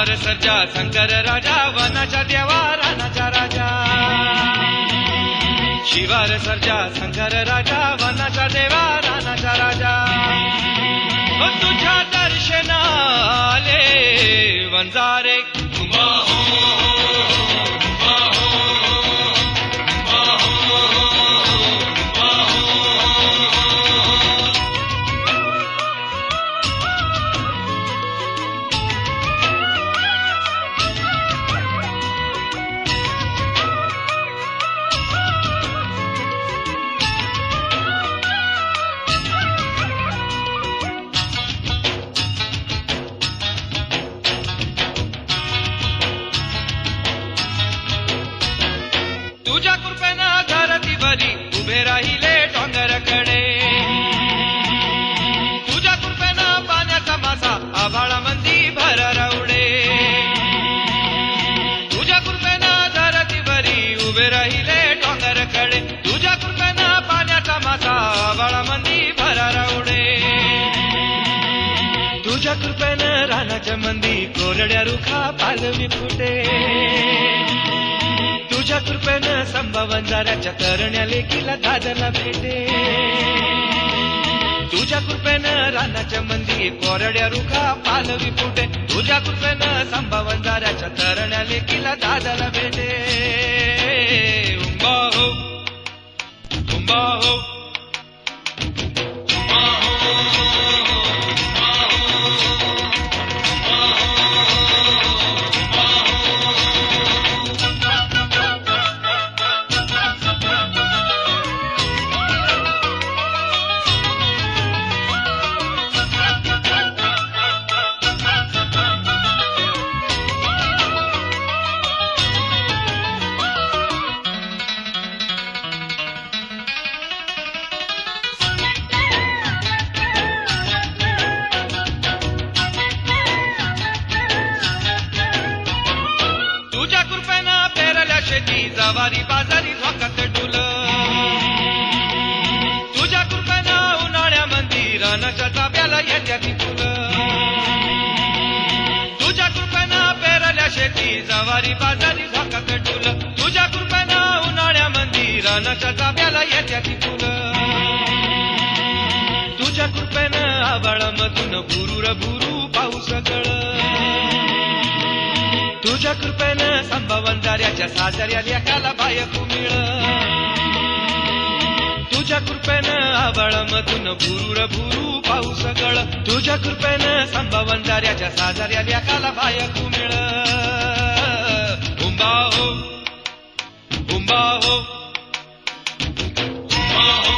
शिवार सर्जा शंकर राजा वनाच्या देवा रानाचा राजा शिवार सर्जा शंकर राजा वनाचा देवा रानाचा राजा तुझ्या दर्शनाले वंजारे तुझ्या कृपेनं धरतीवरी उभे राहिले डोंगरकडे तुझ्या कृपेनं पाण्याचा मासा आभाळामंदी भररवडे तुझ्या कृपेनं धरतीवरी उभे राहिले डोंगरकडे तुझ्या कृपेनं पाण्याचा मासा आभाळामंदी भररवडे तुझ्या कृपेनं रानाच्या मंदी कोरड्या रुखा पालवी फुटे तुझ्या कृपेनं संभवंजाऱ्याच्या तरण्या लेकीला दादला भेटे तुझ्या कृपेनं रानाच्या मंदी कोरड्या रुखा पालवी फुटे तुझ्या कृपेनं संभवंजाऱ्याच्या तरण्या लेकीला दादला भेटे उंबा हो उंबा हो तुझ्या कृपेनं पेरल्या शेती जवारी बाजारी झोकात डुल तुझ्या कृपेनं उन्हाळ्यामंदी रानाच्या ताब्याला येत्याची फुलं तुझ्या कृपेनं पेरल्या शेती जवारी बाजारी झोकात डुल तुझ्या कृपेनं उन्हाळ्यामंदी रानाच्या ताब्याला येत्याची फुलं तुझ्या कृपेनं आभाळामधून भुरूर भुरू पाऊस गळ तुझ्या कृपेनं संभवंजाऱ्याच्या साजऱ्या लेकाला बायको मिळ तुझ्या कृपेनं आभाळामधून भुरूर भुरू पाऊस गळ तुझ्या कृपेनं संभवंजाऱ्याच्या साजऱ्या लेकाला बायको मिळ उंबा हो उंबा हो उंबा हो